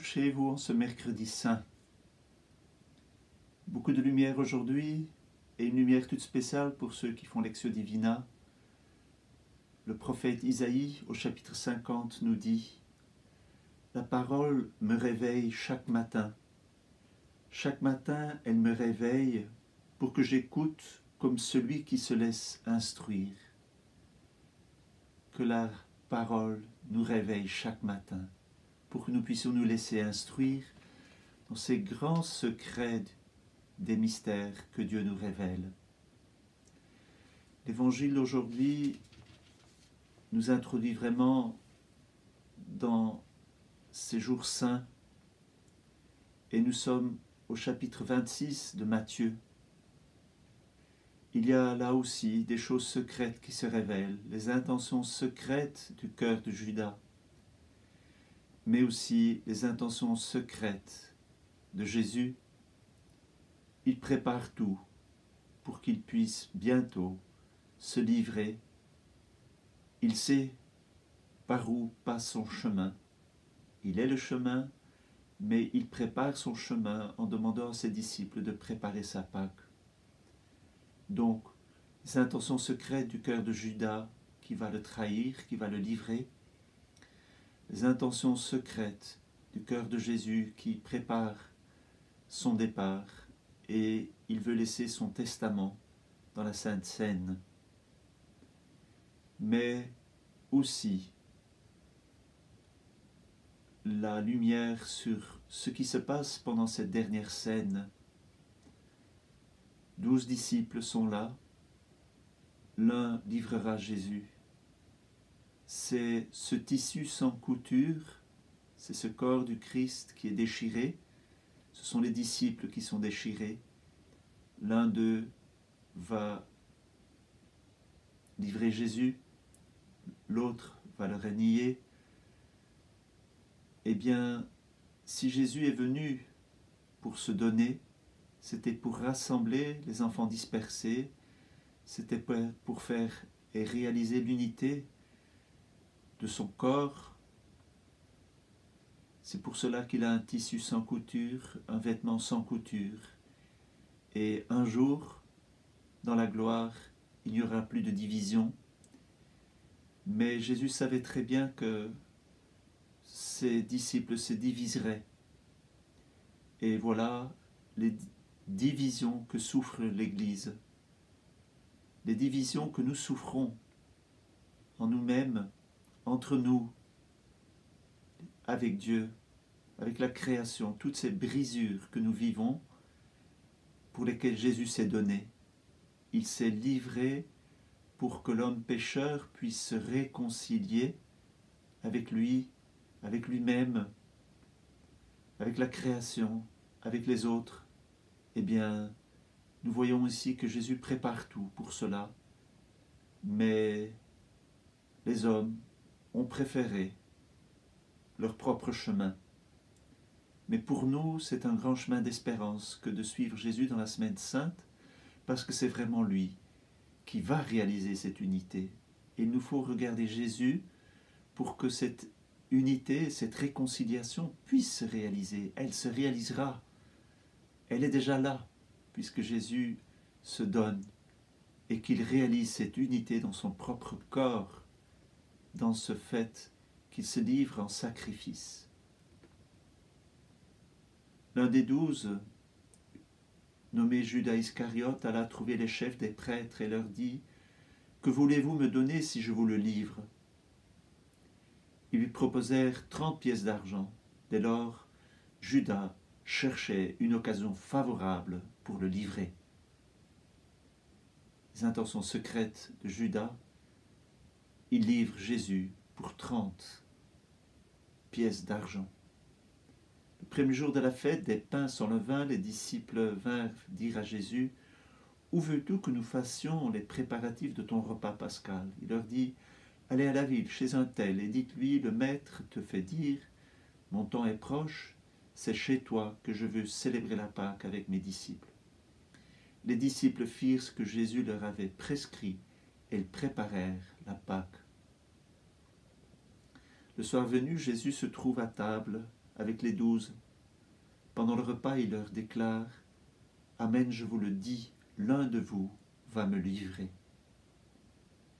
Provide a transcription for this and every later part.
chez vous en ce mercredi saint. Beaucoup de lumière aujourd'hui et une lumière toute spéciale pour ceux qui font Lectio Divina. Le prophète Isaïe au chapitre 50 nous dit « La parole me réveille chaque matin. Chaque matin, elle me réveille pour que j'écoute comme celui qui se laisse instruire. » Que la parole nous réveille chaque matin pour que nous puissions nous laisser instruire dans ces grands secrets des mystères que Dieu nous révèle. L'Évangile d'aujourd'hui nous introduit vraiment dans ces jours saints et nous sommes au chapitre 26 de Matthieu. Il y a là aussi des choses secrètes qui se révèlent, les intentions secrètes du cœur de Judas, mais aussi les intentions secrètes de Jésus. Il prépare tout pour qu'il puisse bientôt se livrer. Il sait par où passe son chemin. Il est le chemin, mais il prépare son chemin en demandant à ses disciples de préparer sa Pâque. Donc, les intentions secrètes du cœur de Judas qui va le trahir, qui va le livrer, les intentions secrètes du cœur de Jésus qui prépare son départ et il veut laisser son testament dans la Sainte Seine. Mais aussi la lumière sur ce qui se passe pendant cette dernière scène. 12 disciples sont là, l'un livrera Jésus. C'est ce tissu sans couture, c'est ce corps du Christ qui est déchiré, ce sont les disciples qui sont déchirés. L'un d'eux va livrer Jésus, l'autre va le renier. Eh bien, si Jésus est venu pour se donner, c'était pour rassembler les enfants dispersés, c'était pour faire et réaliser l'unité de son corps. C'est pour cela qu'il a un tissu sans couture, un vêtement sans couture. Et un jour, dans la gloire, il n'y aura plus de division. Mais Jésus savait très bien que ses disciples se diviseraient. Et voilà les divisions que souffre l'Église, les divisions que nous souffrons en nous-mêmes, entre nous, avec Dieu, avec la création, toutes ces brisures que nous vivons, pour lesquelles Jésus s'est donné. Il s'est livré pour que l'homme pécheur puisse se réconcilier avec lui, avec lui-même, avec la création, avec les autres. Eh bien, nous voyons ici que Jésus prépare tout pour cela, mais les hommes ont préféré leur propre chemin. Mais pour nous, c'est un grand chemin d'espérance que de suivre Jésus dans la Semaine Sainte, parce que c'est vraiment lui qui va réaliser cette unité. Et il nous faut regarder Jésus pour que cette unité, cette réconciliation puisse se réaliser. Elle se réalisera. Elle est déjà là, puisque Jésus se donne et qu'il réalise cette unité dans son propre corps, dans ce fait qu'il se livre en sacrifice. L'un des 12, nommé Judas Iscariote, alla trouver les chefs des prêtres et leur dit « Que voulez-vous me donner si je vous le livre ?» Ils lui proposèrent 30 pièces d'argent. Dès lors, Judas cherchait une occasion favorable pour le livrer. Les intentions secrètes de Judas, il livre Jésus pour 30 pièces d'argent. Le premier jour de la fête, des pains sans levain, les disciples vinrent dire à Jésus « Où veux-tu que nous fassions les préparatifs de ton repas pascal ?» Il leur dit « Allez à la ville, chez un tel, et dites-lui, le maître te fait dire « Mon temps est proche, c'est chez toi que je veux célébrer la Pâque avec mes disciples. » Les disciples firent ce que Jésus leur avait prescrit, et ils préparèrent la Pâque. Le soir venu, Jésus se trouve à table avec les 12. Pendant le repas, il leur déclare « Amen, je vous le dis, l'un de vous va me livrer. »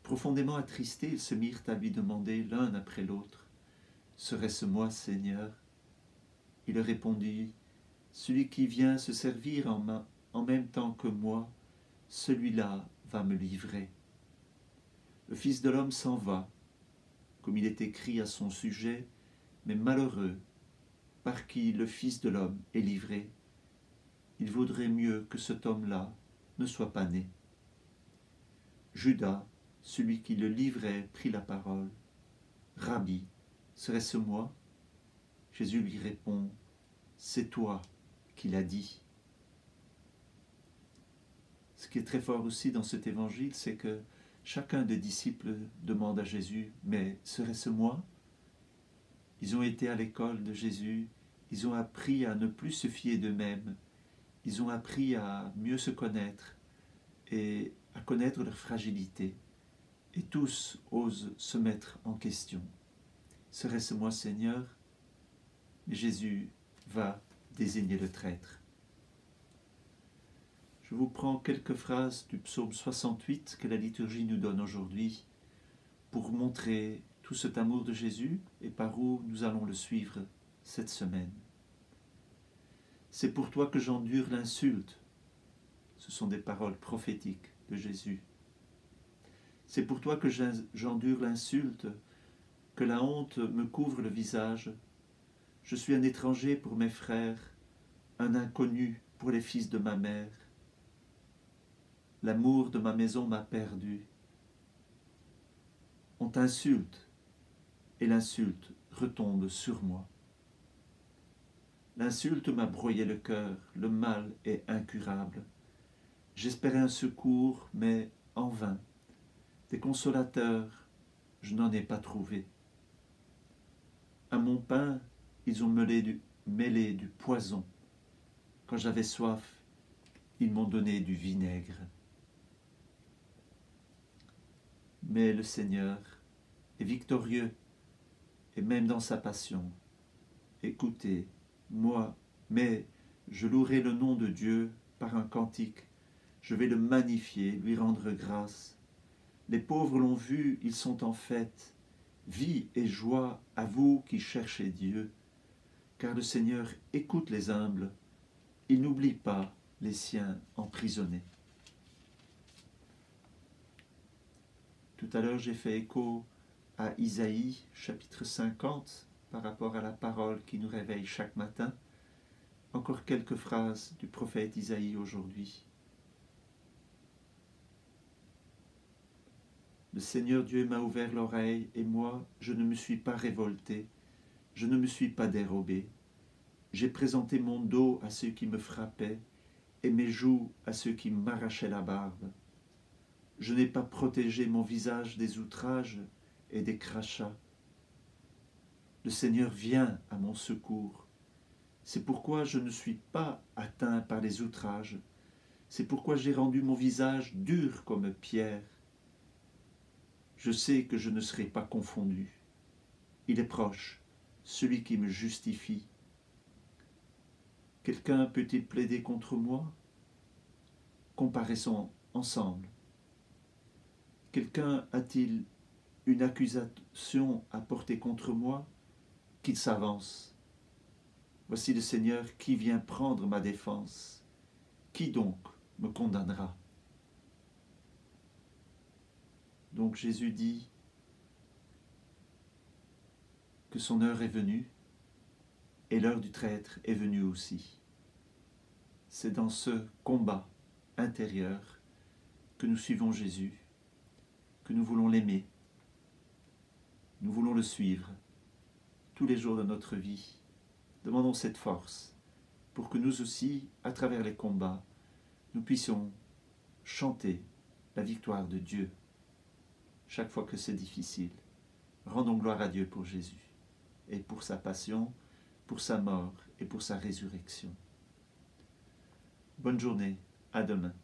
Profondément attristés, ils se mirent à lui demander l'un après l'autre « Serait-ce moi, Seigneur ?» Il leur répondit « Celui qui vient se servir en même temps que moi, celui-là va me livrer. » Le Fils de l'homme s'en va, comme il est écrit à son sujet, mais malheureux, par qui le Fils de l'homme est livré. Il vaudrait mieux que cet homme-là ne soit pas né. Judas, celui qui le livrait, prit la parole. « Rabbi, serait-ce moi ?» Jésus lui répond « C'est toi qui l'as dit. » Ce qui est très fort aussi dans cet évangile, c'est que chacun des disciples demande à Jésus « Mais serait-ce moi ?» Ils ont été à l'école de Jésus, ils ont appris à ne plus se fier d'eux-mêmes, ils ont appris à mieux se connaître et à connaître leur fragilité. Et tous osent se mettre en question. Serait-ce moi, Seigneur? Mais Jésus va désigner le traître. Je vous prends quelques phrases du psaume 68 que la liturgie nous donne aujourd'hui pour montrer tout cet amour de Jésus et par où nous allons le suivre cette semaine. C'est pour toi que j'endure l'insulte. Ce sont des paroles prophétiques de Jésus. C'est pour toi que j'endure l'insulte, que la honte me couvre le visage. Je suis un étranger pour mes frères, un inconnu pour les fils de ma mère. L'amour de ma maison m'a perdu. On t'insulte, et l'insulte retombe sur moi. L'insulte m'a brouillé le cœur, le mal est incurable. J'espérais un secours, mais en vain. Des consolateurs, je n'en ai pas trouvé. À mon pain, ils ont mêlé du poison. Quand j'avais soif, ils m'ont donné du vinaigre. Mais le Seigneur est victorieux, et même dans sa passion. Écoutez, moi, mais je louerai le nom de Dieu par un cantique. Je vais le magnifier, lui rendre grâce. Les pauvres l'ont vu, ils sont en fête. Vie et joie à vous qui cherchez Dieu, car le Seigneur écoute les humbles, il n'oublie pas les siens emprisonnés. Tout à l'heure, j'ai fait écho à Isaïe, chapitre 50, par rapport à la parole qui nous réveille chaque matin. Encore quelques phrases du prophète Isaïe aujourd'hui. Le Seigneur Dieu m'a ouvert l'oreille, et moi, je ne me suis pas révolté, je ne me suis pas dérobé. J'ai présenté mon dos à ceux qui me frappaient, et mes joues à ceux qui m'arrachaient la barbe. Je n'ai pas protégé mon visage des outrages et des crachats. Le Seigneur vient à mon secours. C'est pourquoi je ne suis pas atteint par les outrages. C'est pourquoi j'ai rendu mon visage dur comme pierre. Je sais que je ne serai pas confondu. Il est proche, celui qui me justifie. Quelqu'un peut-il plaider contre moi? Comparaissons ensemble. Quelqu'un a-t-il une accusation à porter contre moi? Qu'il s'avance. Voici le Seigneur qui vient prendre ma défense. Qui donc me condamnera? Donc Jésus dit que son heure est venue et l'heure du traître est venue aussi. C'est dans ce combat intérieur que nous suivons Jésus, que nous voulons l'aimer, nous voulons le suivre tous les jours de notre vie. Demandons cette force pour que nous aussi, à travers les combats, nous puissions chanter la victoire de Dieu chaque fois que c'est difficile. Rendons gloire à Dieu pour Jésus et pour sa passion, pour sa mort et pour sa résurrection. Bonne journée, à demain.